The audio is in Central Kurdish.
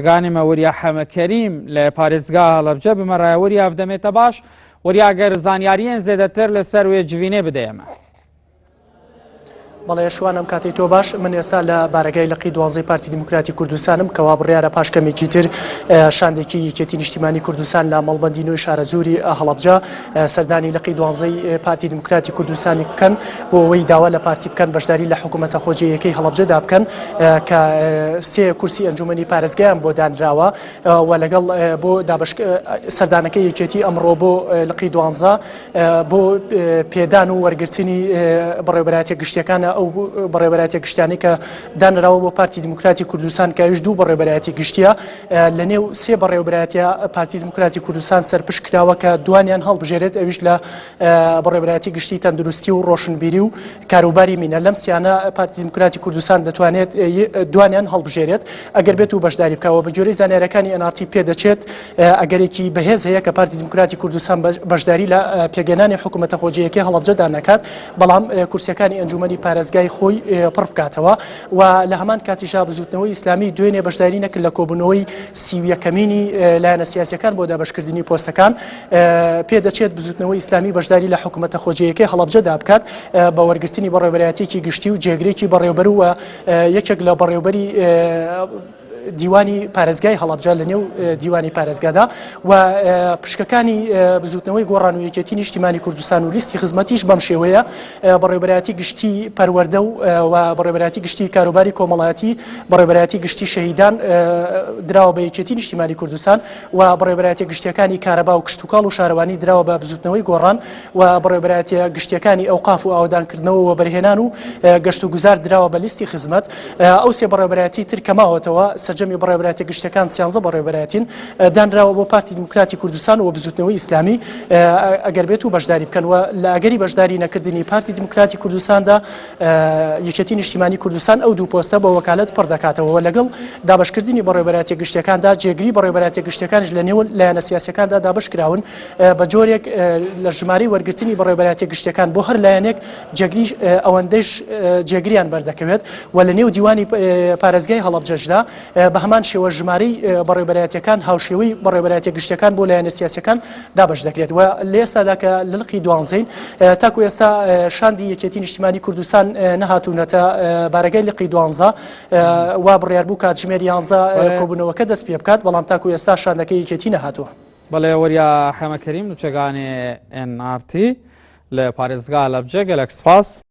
گانیمە وەریا حەمەکەریم لە پارێزگا هەڵەبجە بمەڕایە وەریا ئەفدەمێتە باش وەریا گەر زانیاریان زێدەتر لەسەر وێ جوینێ بدەیەمە. بەڵێ شوانم کاتی تۆ باش من ئێستا لە بارگای لقی 12 پارتی دموکراتی کوردستانم کەوا بڕیارە پاشکەمێکی تر شاندێکی یەکێتی نیشتیمانی کوردستان لە مەڵبەندینەوەی شارەزوری هەڵەبجە سەردانی لقی 12 پارتی دموکراتی کوردستانی بکەن بۆ ئەوەی داوا لە پارتی بکەن بەشداری لە حکومەتە خۆجێیەکەی هەڵەبجەدا بکەن کە سێ کورسی ئەنجومەنی پارێزگایان بۆ دانراوە و لەگەڵ بۆ سەردانەکەی یەکێتی ئەمڕۆ بۆ لقی 12 بۆ پێدان و وەرگرتنی بەڕێوەبەرایەتیە گشتیەکانە ئەو بەڕێوەبەرایەتیە گشتیانەی کە دانراوە بۆ پارتی دموکراتی کوردستان کە ئەویش دوو بەڕێوەبەرایەتی گشتیە لە نێو سێ بەڕێوەبەرایەتیە پارتی دموکراتی کوردستان سەرپشت کراوە کە دوانیان هەڵبژێرێت ئەویش لە بەڕێوەبەرایەتی گشتی تەندروستی و ڕۆشنبیری و کاروباری مینە لەم سیانە پارتی دموکراتی کوردستان دەتوانێت دوانیان هەڵبژێرێت ئەگەر بێت و بەشداری بکەوە بە جۆرەی زانیاریەکانی ئەنارتی پێدەچێت ئەگەرێکی بەهێز هەیە کە پارتی دموکراتی کوردستان بەشداری لە پێگەێنانی حکومەتە خۆجێیەکەی هەڵەبجەدا نەکات بەڵام کورسیەکانی ئەنجومەنی پارێزگای خۆی پڕ بکاتەوە و لە هەمان کاتیشا بزوتنەوەی ئیسلامی دوێنێ بەشداری نەکرد لە کۆبوونەوەی سیویەکەمینی لایەنە سیاسیەکان بۆ دابەشکردنی پۆستەکان پێدەچێت بزوتنەوەی ئیسلامی بەشداری لە حکومەتە خۆجێیەکەی هەڵەبجەدا بکات بە وەرگرتنی بەڕێوەبەرایەتێکی گشتی و جێگرێکی بەڕێوەبەر و یەکێک لە بەڕێوەبەری دیوانی پارێزگای هەڵەبجە لە نێو دیوانی پارێزگادا و پشکەکانی بزوتنەوەی گۆڕان و یەکێتی نیشتیمانی کوردستان و لیستی خزمەتیش بەم شێوەیە بەڕێوەبەرایەتی گشتی پەروەردە و بەڕێوەبەرایەتی گشتی کاروباری کۆمەڵایەتی بەڕێوەبەرایەتی گشتی شەهیدان دراوە بە یەکێتی نیشتیمانی کوردستان و بەڕێوەبەرایەتی گشتیەکانی کارەبا و کشتوکاڵ و شارەوانی دراوە بە بزوتنەوەی گۆڕان و بەڕێوەبەرایەتی گشتیەکانی ئەوقاف و ئاودانکردنەوە و بەرهێنان و گەشت و گوزار دراوە بە لیستی خزمەت ئەو سێ بەڕێوەبەرایەتی تر کەماوەتەوە جەمی بەڕێوەبەرایەتی گشتەکان سیانزە بەڕێوەبەرایەتین دانراوە بۆ پارتی دموکراتی کوردستان و بزوتنەوەی ئیسلامی ئەگەر بێت و بەشداری بکەن و لە ئەگەری بەشداری نەکردنی پارتی دموکراتی کوردستاندا یەکێتی نیشتیمانی کوردستان ئەو دوو پۆستە بە وەکالەت پڕ دەکاتەوە لەگەڵ دابەشکردنی بەڕێوەبەرایەتی گشتەکاندا جێگری بەڕێوەبەرایەتی گشتەکانش لە نێو لایەنە سیاسیەکاندا دابەش کراون بە جۆرێک لە ژمارەی وەرگرتنی بەڕێوەبەرایەتی گشتەکان بۆ هەر لایەنێک جێگری ئەوەندەش جێگریان بەردەکەوێت و لە نێو دیوانی پارێزگای هەڵەبجەشدا بە هەمان شێوە ژمارەی بەڕێوەبەرایەتیەکان هاوشێوەی بەڕێوەبەرایەتی گشتەکان بۆ لایەنە سیاسیەکان دابەش دەکرێت و لە ئێستادا کە لە لقی 12 تاکو ئێستا شاندی یەکێتی نیشتیمانی کوردستان نەهاتوونەتە بارگای لقی 12 وا بڕیار بوو کاتژمێر 11 کۆبوونەوەکە دەست پێ بکات بەڵام تاکو ئێستا شاندەکەی یەکێتی نەهاتووە. بەڵێ وەریا حەمەکەریم نوچەگانی NRT لە پارێزگا هەڵەبجە گەلەک سپاس.